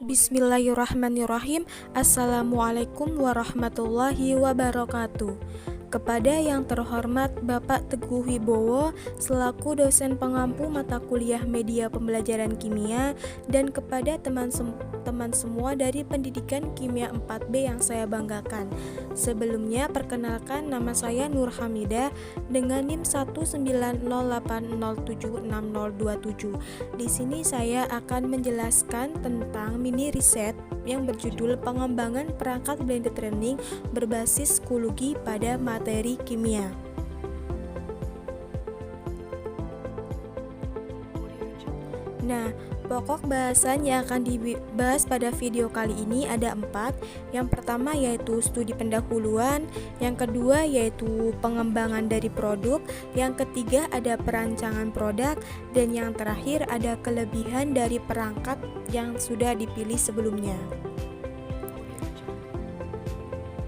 Bismillahirrahmanirrahim. Assalamualaikum warahmatullahi wabarakatuh. Kepada yang terhormat Bapak Teguh Wibowo selaku dosen pengampu mata kuliah media pembelajaran kimia, dan kepada teman semua dari pendidikan kimia 4B yang saya banggakan. Sebelumnya perkenalkan, nama saya Nur Hamidah dengan NIM 19080766027. Di sini saya akan menjelaskan tentang mini riset yang berjudul pengembangan perangkat blended learning berbasis psikologi pada materi kimia. Nah, pokok bahasan yang akan dibahas pada video kali ini ada 4. Yang pertama yaitu studi pendahuluan, yang kedua yaitu pengembangan dari produk, yang ketiga ada perancangan produk, dan yang terakhir ada kelebihan dari perangkat yang sudah dipilih sebelumnya.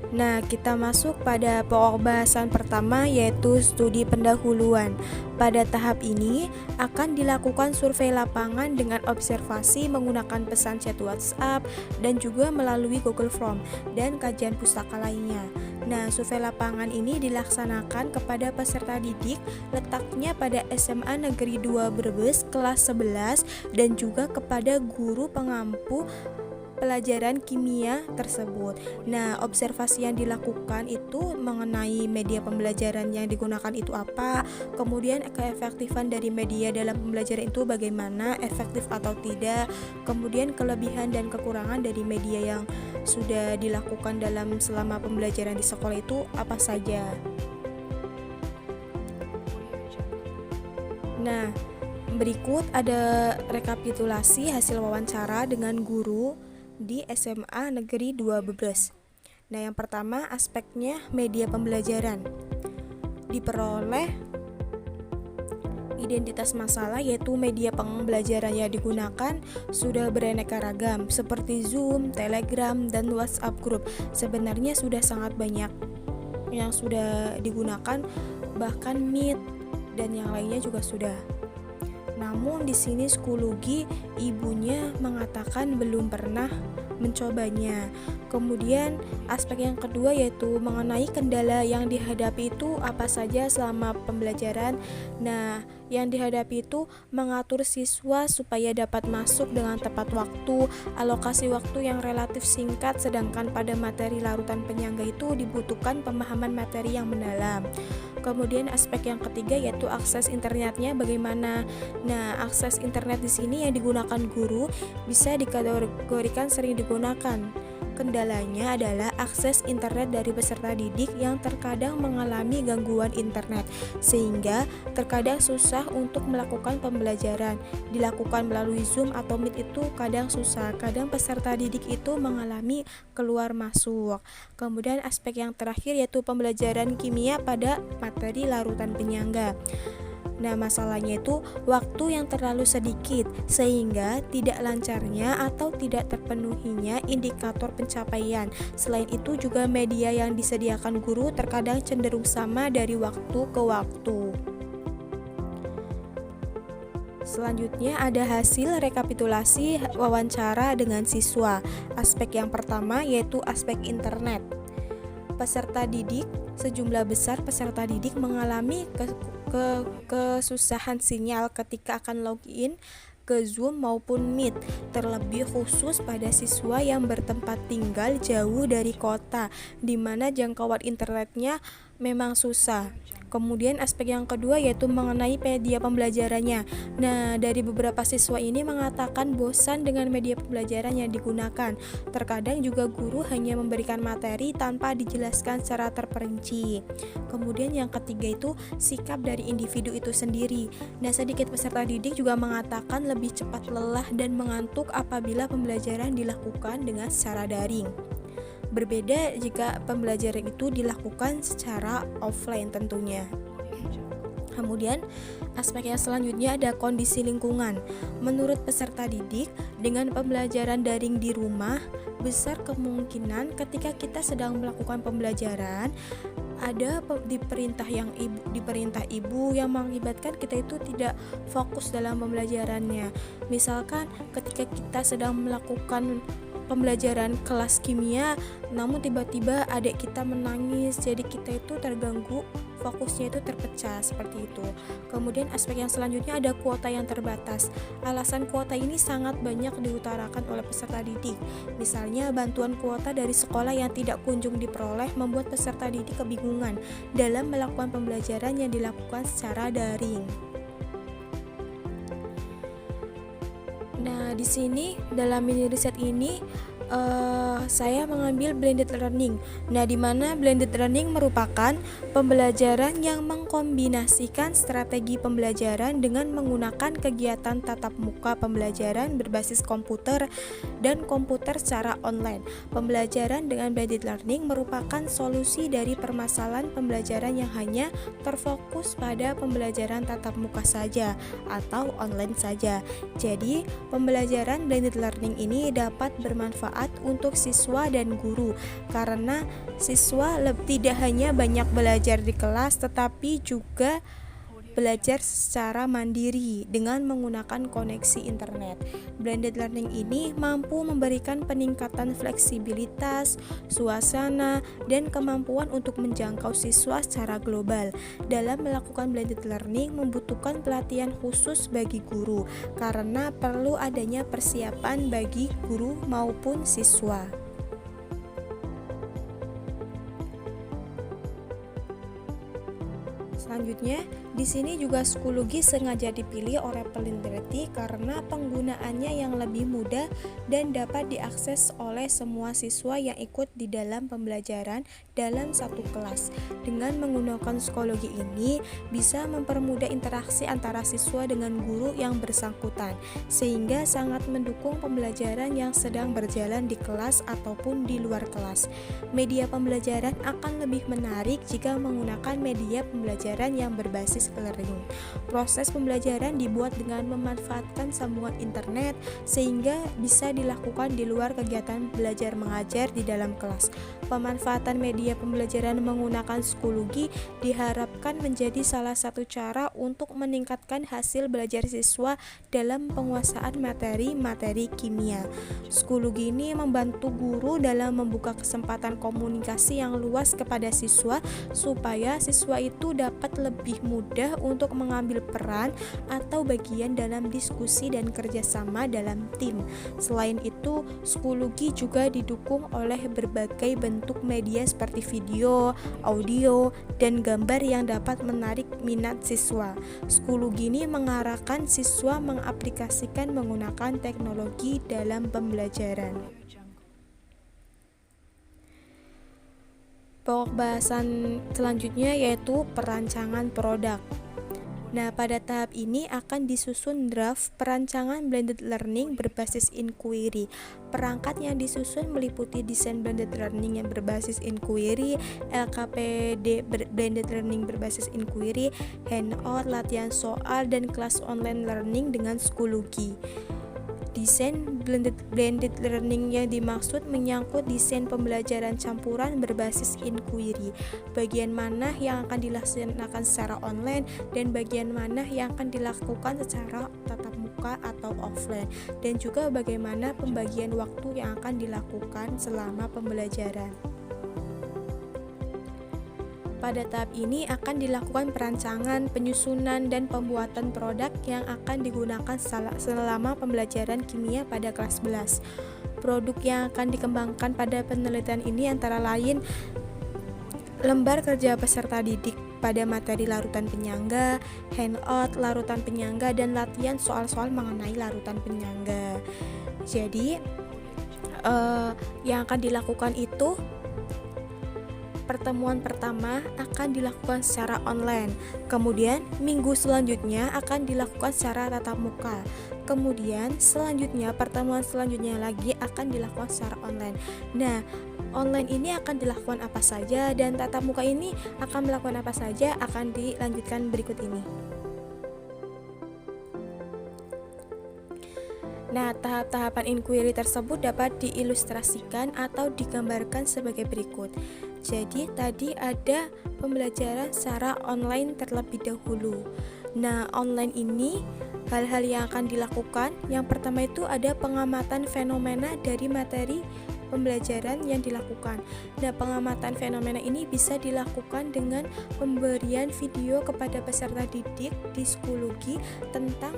Nah, kita masuk pada pokok bahasan pertama yaitu studi pendahuluan. Pada tahap ini akan dilakukan survei lapangan dengan observasi menggunakan pesan chat WhatsApp dan juga melalui Google Form dan kajian pustaka lainnya. Nah, survei lapangan ini dilaksanakan kepada peserta didik, letaknya pada SMA Negeri 2 Brebes kelas 11, dan juga kepada guru pengampu pelajaran kimia tersebut. Nah, observasi yang dilakukan itu mengenai media pembelajaran yang digunakan itu apa, kemudian keefektifan dari media dalam pembelajaran itu bagaimana, efektif atau tidak, kemudian kelebihan dan kekurangan dari media yang sudah dilakukan dalam selama pembelajaran di sekolah itu apa saja. Nah, berikut ada rekapitulasi hasil wawancara dengan guru di SMA Negeri 2 Brebes. Nah, yang pertama aspeknya media pembelajaran. Diperoleh identitas masalah yaitu media pembelajaran yang digunakan sudah beraneka ragam seperti Zoom, Telegram, dan WhatsApp group. Sebenarnya sudah sangat banyak yang sudah digunakan, bahkan Meet dan yang lainnya juga sudah. Namun di sini psikologi ibunya mengatakan belum pernah mencobanya. Kemudian aspek yang kedua yaitu mengenai kendala yang dihadapi itu apa saja selama pembelajaran. Nah, yang dihadapi itu mengatur siswa supaya dapat masuk dengan tepat waktu, alokasi waktu yang relatif singkat, sedangkan pada materi larutan penyangga itu dibutuhkan pemahaman materi yang mendalam. Kemudian aspek yang ketiga yaitu akses internetnya bagaimana. Nah, akses internet di sini yang digunakan guru bisa dikategorikan sering digunakan. Kendalanya adalah akses internet dari peserta didik yang terkadang mengalami gangguan internet, sehingga terkadang susah untuk melakukan pembelajaran. Dilakukan melalui Zoom atau Meet itu kadang susah, kadang peserta didik itu mengalami keluar masuk. Kemudian aspek yang terakhir yaitu pembelajaran kimia pada materi larutan penyangga. Nah, masalahnya itu waktu yang terlalu sedikit sehingga tidak lancarnya atau tidak terpenuhinya indikator pencapaian. Selain itu juga media yang disediakan guru terkadang cenderung sama dari waktu ke waktu. Selanjutnya ada hasil rekapitulasi wawancara dengan siswa. Aspek yang pertama yaitu aspek internet. Sejumlah besar peserta didik mengalami kesusahan sinyal ketika akan login ke Zoom maupun Meet, terlebih khusus pada siswa yang bertempat tinggal jauh dari kota, di mana jangkauan internetnya memang susah. Kemudian aspek yang kedua yaitu mengenai media pembelajarannya. Nah, dari beberapa siswa ini mengatakan bosan dengan media pembelajaran yang digunakan. Terkadang juga guru hanya memberikan materi tanpa dijelaskan secara terperinci. Kemudian yang ketiga itu sikap dari individu itu sendiri. Nah, sedikit peserta didik juga mengatakan lebih cepat lelah dan mengantuk apabila pembelajaran dilakukan dengan secara daring. Berbeda jika pembelajaran itu dilakukan secara offline tentunya. Kemudian aspek yang selanjutnya ada kondisi lingkungan. Menurut peserta didik, dengan pembelajaran daring di rumah, besar kemungkinan ketika kita sedang melakukan pembelajaran diperintah ibu yang mengakibatkan kita itu tidak fokus dalam pembelajarannya. Misalkan ketika kita sedang melakukan pembelajaran kelas kimia, namun tiba-tiba adik kita menangis, jadi kita itu terganggu, fokusnya itu terpecah seperti itu. Kemudian aspek yang selanjutnya ada kuota yang terbatas. Alasan kuota ini sangat banyak diutarakan oleh peserta didik. Misalnya bantuan kuota dari sekolah yang tidak kunjung diperoleh membuat peserta didik kebingungan dalam melakukan pembelajaran yang dilakukan secara daring. Nah, di sini dalam mini riset ini saya mengambil blended learning. Nah, di mana blended learning merupakan pembelajaran yang mengkombinasikan strategi pembelajaran dengan menggunakan kegiatan tatap muka pembelajaran berbasis komputer dan komputer secara online. Pembelajaran dengan blended learning merupakan solusi dari permasalahan pembelajaran yang hanya terfokus pada pembelajaran tatap muka saja atau online saja. Jadi, pembelajaran blended learning ini dapat bermanfaat untuk siswa dan guru karena siswa tidak hanya banyak belajar di kelas tetapi juga belajar secara mandiri dengan menggunakan koneksi internet. Blended learning ini mampu memberikan peningkatan fleksibilitas, suasana, dan kemampuan untuk menjangkau siswa secara global. Dalam melakukan blended learning membutuhkan pelatihan khusus bagi guru karena perlu adanya persiapan bagi guru maupun siswa. Selanjutnya, di sini juga psikologi sengaja dipilih oleh peneliti karena penggunaannya yang lebih mudah dan dapat diakses oleh semua siswa yang ikut di dalam pembelajaran dalam satu kelas. Dengan menggunakan psikologi ini bisa mempermudah interaksi antara siswa dengan guru yang bersangkutan, sehingga sangat mendukung pembelajaran yang sedang berjalan di kelas ataupun di luar kelas. Media pembelajaran akan lebih menarik jika menggunakan media pembelajaran yang berbasis e-learning. Proses pembelajaran dibuat dengan memanfaatkan sambungan internet sehingga bisa dilakukan di luar kegiatan belajar mengajar di dalam kelas. Pemanfaatan media pembelajaran menggunakan psikologi diharapkan menjadi salah satu cara untuk meningkatkan hasil belajar siswa dalam penguasaan materi-materi kimia. Psikologi ini membantu guru dalam membuka kesempatan komunikasi yang luas kepada siswa supaya siswa itu dapat lebih mudah untuk mengambil peran atau bagian dalam diskusi dan kerjasama dalam tim. Selain itu, psikologi juga didukung oleh berbagai bentuk media seperti video, audio, dan gambar yang dapat menarik minat siswa. Psikologi ini mengarahkan siswa mengaplikasikan menggunakan teknologi dalam pembelajaran. Pokok bahasan selanjutnya yaitu perancangan produk. Nah, pada tahap ini akan disusun draft perancangan blended learning berbasis inquiry. Perangkat yang disusun meliputi desain blended learning yang berbasis inquiry, LKPD blended learning berbasis inquiry, handout, latihan soal, dan kelas online learning dengan psikologi. Desain blended learning yang dimaksud menyangkut desain pembelajaran campuran berbasis inquiry, bagian mana yang akan dilaksanakan secara online dan bagian mana yang akan dilakukan secara tatap muka atau offline, dan juga bagaimana pembagian waktu yang akan dilakukan selama pembelajaran. Pada tahap ini akan dilakukan perancangan, penyusunan, dan pembuatan produk yang akan digunakan selama pembelajaran kimia pada kelas 11. Produk yang akan dikembangkan pada penelitian ini antara lain lembar kerja peserta didik pada materi larutan penyangga, handout larutan penyangga, dan latihan soal-soal mengenai larutan penyangga. Jadi, yang akan dilakukan itu pertemuan pertama akan dilakukan secara online, kemudian minggu selanjutnya akan dilakukan secara tatap muka, kemudian selanjutnya pertemuan selanjutnya lagi akan dilakukan secara online. Nah, online ini akan dilakukan apa saja dan tatap muka ini akan melakukan apa saja akan dilanjutkan berikut ini. Nah, tahap-tahapan inquiry tersebut dapat diilustrasikan atau digambarkan sebagai berikut. Jadi tadi ada pembelajaran secara online terlebih dahulu. Nah, online ini hal-hal yang akan dilakukan, yang pertama itu ada pengamatan fenomena dari materi pembelajaran yang dilakukan. Nah, pengamatan fenomena ini bisa dilakukan dengan pemberian video kepada peserta didik di Schoology tentang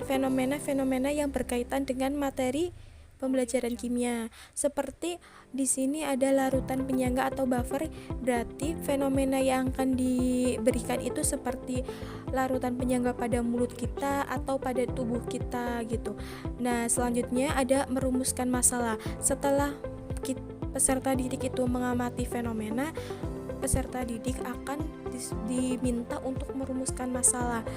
fenomena-fenomena yang berkaitan dengan materi pembelajaran kimia. Seperti di sini ada larutan penyangga atau buffer, berarti fenomena yang akan diberikan itu seperti larutan penyangga pada mulut kita atau pada tubuh kita gitu. Nah, selanjutnya ada merumuskan masalah. Setelah peserta didik itu mengamati fenomena, peserta didik akan diminta untuk merumuskan masalah.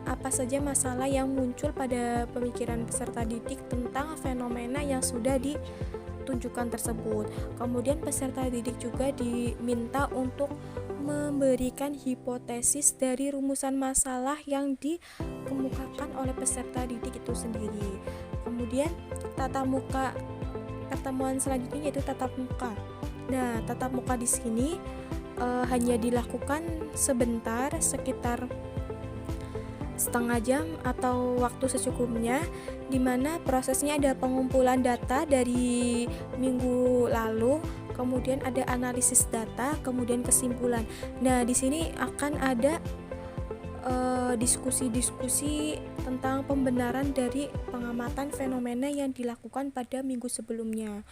Apa saja masalah yang muncul pada pemikiran peserta didik tentang fenomena yang sudah ditunjukkan tersebut. Kemudian peserta didik juga diminta untuk memberikan hipotesis dari rumusan masalah yang dikemukakan oleh peserta didik itu sendiri. Kemudian tatap muka, pertemuan selanjutnya yaitu tatap muka. Nah, tatap muka di sini hanya dilakukan sebentar, sekitar setengah jam atau waktu secukupnya, di mana prosesnya ada pengumpulan data dari minggu lalu, kemudian ada analisis data, kemudian kesimpulan. Nah, di sini akan ada diskusi-diskusi tentang pembenaran dari pengamatan fenomena yang dilakukan pada minggu sebelumnya.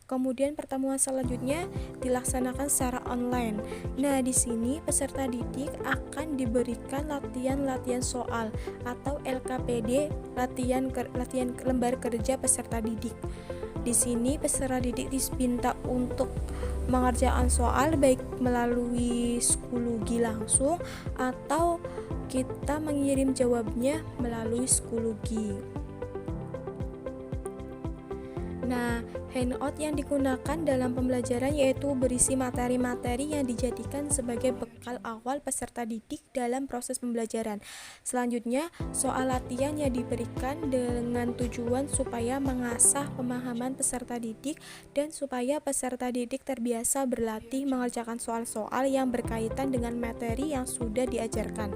Kemudian pertemuan selanjutnya dilaksanakan secara online. Nah, di sini peserta didik akan diberikan latihan soal atau LKPD, latihan lembar kerja peserta didik. Di sini peserta didik diminta untuk mengerjakan soal baik melalui Schoology langsung atau kita mengirim jawabnya melalui Schoology. Nah, handout yang digunakan dalam pembelajaran yaitu berisi materi-materi yang dijadikan sebagai bekal awal peserta didik dalam proses pembelajaran. Selanjutnya, soal latihan yang diberikan dengan tujuan supaya mengasah pemahaman peserta didik dan supaya peserta didik terbiasa berlatih mengerjakan soal-soal yang berkaitan dengan materi yang sudah diajarkan.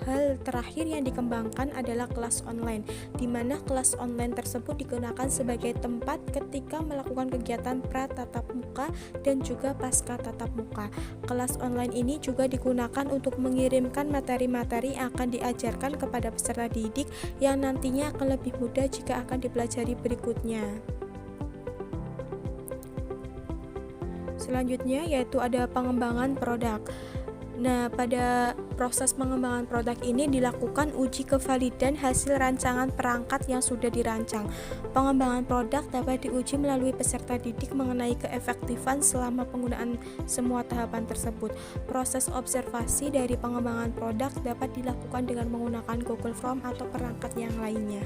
Hal terakhir yang dikembangkan adalah kelas online, di mana kelas online tersebut digunakan sebagai tempat ketika melakukan kegiatan pra-tatap muka dan juga pasca tatap muka. Kelas online ini juga digunakan untuk mengirimkan materi-materi yang akan diajarkan kepada peserta didik yang nantinya akan lebih mudah jika akan dipelajari berikutnya. Selanjutnya yaitu ada pengembangan produk. Nah, pada proses pengembangan produk ini dilakukan uji kevalidan hasil rancangan perangkat yang sudah dirancang. Pengembangan produk dapat diuji melalui peserta didik mengenai keefektifan selama penggunaan semua tahapan tersebut. Proses observasi dari pengembangan produk dapat dilakukan dengan menggunakan Google Form atau perangkat yang lainnya.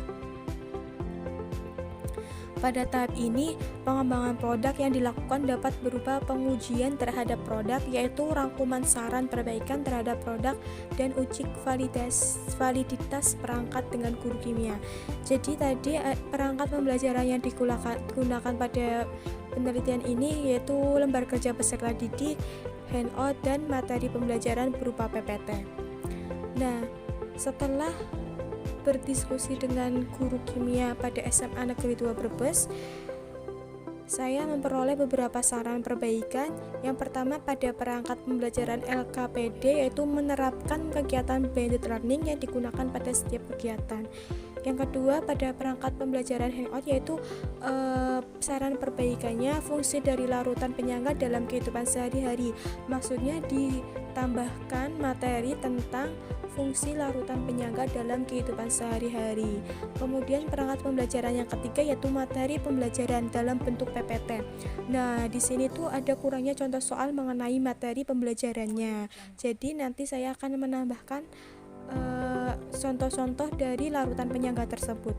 Pada tahap ini, pengembangan produk yang dilakukan dapat berupa pengujian terhadap produk, yaitu rangkuman saran perbaikan terhadap produk dan uji validitas perangkat dengan guru kimia. Jadi tadi perangkat pembelajaran yang digunakan pada penelitian ini yaitu lembar kerja peserta didik, handout, dan materi pembelajaran berupa PPT. Nah, setelah berdiskusi dengan guru kimia pada SMA Negeri 2 Brebes, saya memperoleh beberapa saran perbaikan. Yang pertama pada perangkat pembelajaran LKPD, yaitu menerapkan kegiatan blended learning yang digunakan pada setiap kegiatan. Yang kedua pada perangkat pembelajaran handout, yaitu saran perbaikannya fungsi dari larutan penyangga dalam kehidupan sehari-hari. Maksudnya ditambahkan materi tentang fungsi larutan penyangga dalam kehidupan sehari-hari. Kemudian perangkat pembelajaran yang ketiga yaitu materi pembelajaran dalam bentuk PPT. Nah, di sini tuh ada kurangnya contoh soal mengenai materi pembelajarannya. Jadi nanti saya akan menambahkan contoh-contoh dari larutan penyangga tersebut.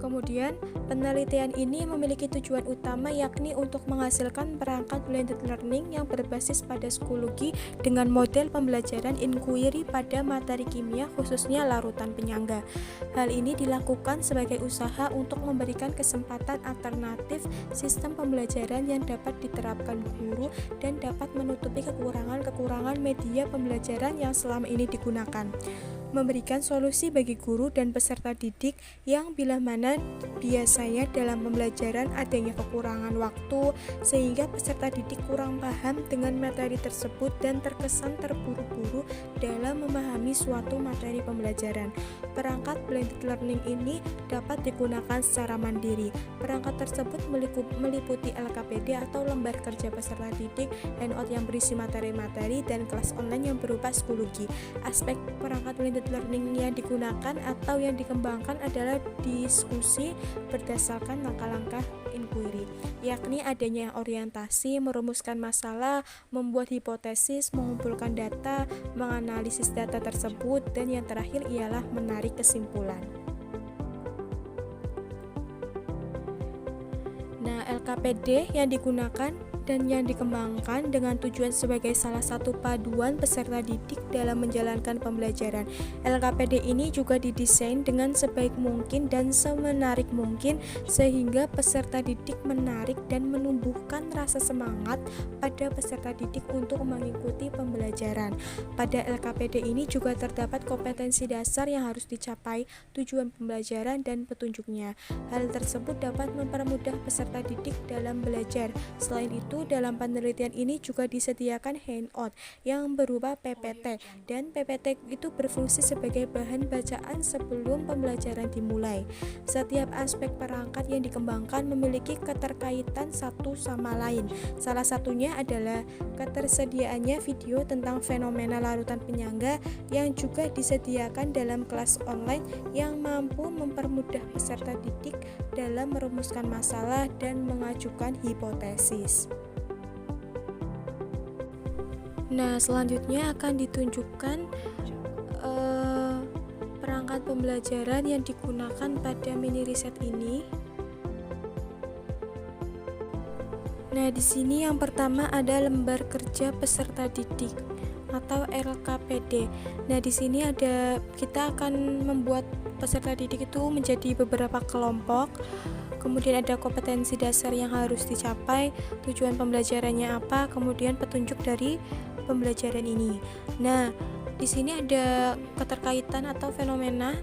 Kemudian, penelitian ini memiliki tujuan utama yakni untuk menghasilkan perangkat blended learning yang berbasis pada psikologi dengan model pembelajaran inquiry pada materi kimia khususnya larutan penyangga. Hal ini dilakukan sebagai usaha untuk memberikan kesempatan alternatif sistem pembelajaran yang dapat diterapkan guru dan dapat menutupi kekurangan-kekurangan media pembelajaran yang selama ini digunakan. Memberikan solusi bagi guru dan peserta didik yang bila mana biasanya dalam pembelajaran adanya kekurangan waktu sehingga peserta didik kurang paham dengan materi tersebut dan terkesan terburu-buru dalam memahami suatu materi pembelajaran. Perangkat blended learning ini dapat digunakan secara mandiri. Perangkat tersebut meliputi LKPD atau lembar kerja peserta didik, handout yang berisi materi-materi, dan kelas online yang berupa psikologi. Aspek perangkat blended learning yang digunakan atau yang dikembangkan adalah diskusi berdasarkan langkah-langkah inquiry, yakni adanya orientasi, merumuskan masalah, membuat hipotesis, mengumpulkan data, menganalisis data tersebut, dan yang terakhir ialah menarik kesimpulan. Nah, LKPD yang digunakan dan yang dikembangkan dengan tujuan sebagai salah satu paduan peserta didik dalam menjalankan pembelajaran. LKPD ini juga didesain dengan sebaik mungkin dan semenarik mungkin sehingga peserta didik menarik dan menumbuhkan rasa semangat pada peserta didik untuk mengikuti pembelajaran. Pada LKPD ini juga terdapat kompetensi dasar yang harus dicapai, tujuan pembelajaran dan petunjuknya. Hal tersebut dapat mempermudah peserta didik dalam belajar. Selain itu, dalam penelitian ini juga disediakan handout yang berupa PPT, dan PPT itu berfungsi sebagai bahan bacaan sebelum pembelajaran dimulai. Setiap aspek perangkat yang dikembangkan memiliki keterkaitan satu sama lain. Salah satunya adalah ketersediaannya video tentang fenomena larutan penyangga yang juga disediakan dalam kelas online yang mampu mempermudah peserta didik dalam merumuskan masalah dan mengajukan hipotesis. Nah, selanjutnya akan ditunjukkan perangkat pembelajaran yang digunakan pada mini riset ini. Nah, di sini yang pertama ada lembar kerja peserta didik atau LKPD. Nah, di sini kita akan membuat peserta didik itu menjadi beberapa kelompok. Kemudian ada kompetensi dasar yang harus dicapai, tujuan pembelajarannya apa, kemudian petunjuk dari pembelajaran ini. Nah, di sini ada keterkaitan atau fenomena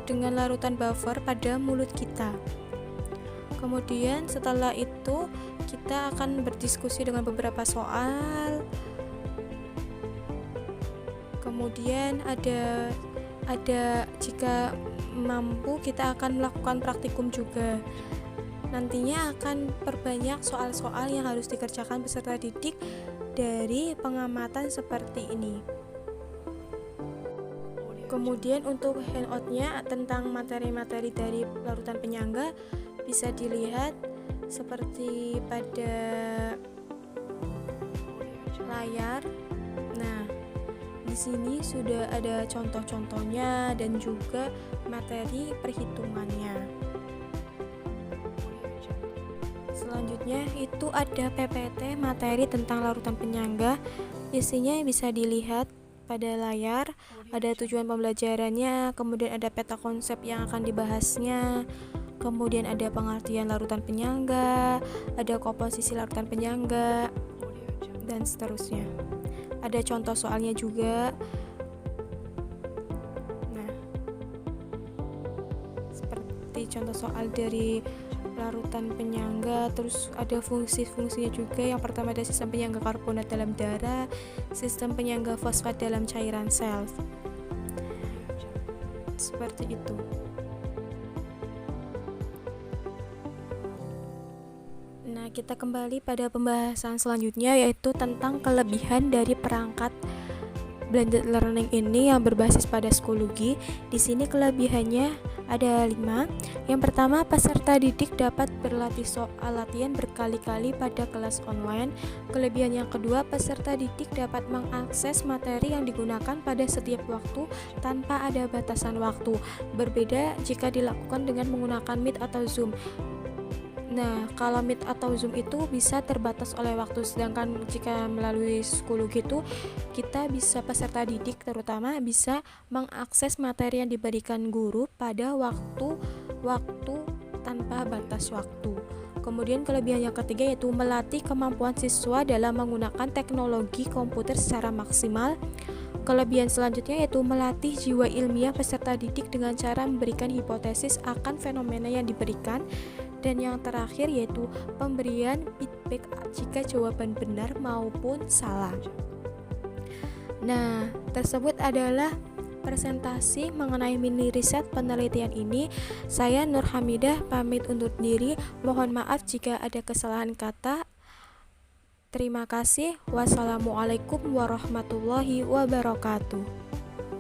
dengan larutan buffer pada mulut kita. Kemudian setelah itu kita akan berdiskusi dengan beberapa soal. Kemudian ada jika mampu kita akan melakukan praktikum juga. Nantinya akan perbanyak soal-soal yang harus dikerjakan peserta didik dari pengamatan seperti ini. Kemudian untuk handoutnya tentang materi-materi dari larutan penyangga bisa dilihat seperti pada layar. Nah, di sini sudah ada contoh-contohnya dan juga materi perhitungannya. Selanjutnya itu ada PPT materi tentang larutan penyangga. Isinya bisa dilihat pada layar, ada tujuan pembelajarannya, kemudian ada peta konsep yang akan dibahasnya, kemudian ada pengertian larutan penyangga, ada komposisi larutan penyangga, dan seterusnya. Ada contoh soalnya juga. Nah, seperti contoh soal dari larutan penyangga, terus ada fungsi-fungsinya juga. Yang pertama ada sistem penyangga karbonat dalam darah, sistem penyangga fosfat dalam cairan sel. Seperti itu. Nah, kita kembali pada pembahasan selanjutnya, yaitu tentang kelebihan dari perangkat blended learning ini yang berbasis pada psikologi. Di sini kelebihannya Ada 5. Yang pertama, peserta didik dapat berlatih soal latihan berkali-kali pada kelas online. Kelebihan yang kedua, peserta didik dapat mengakses materi yang digunakan pada setiap waktu tanpa ada batasan waktu. Berbeda jika dilakukan dengan menggunakan Meet atau Zoom. Nah, kalau Meet atau Zoom itu bisa terbatas oleh waktu, sedangkan jika melalui Schoology gitu, kita bisa peserta didik terutama bisa mengakses materi yang diberikan guru pada waktu tanpa batas waktu. Kemudian kelebihan yang ketiga yaitu melatih kemampuan siswa dalam menggunakan teknologi komputer secara maksimal. Kelebihan selanjutnya yaitu melatih jiwa ilmiah peserta didik dengan cara memberikan hipotesis akan fenomena yang diberikan. Dan yang terakhir yaitu pemberian feedback jika jawaban benar maupun salah. Nah, tersebut adalah presentasi mengenai mini riset penelitian ini. Saya Nur Hamidah pamit undur diri. Mohon maaf jika ada kesalahan kata. Terima kasih. Wassalamualaikum warahmatullahi wabarakatuh.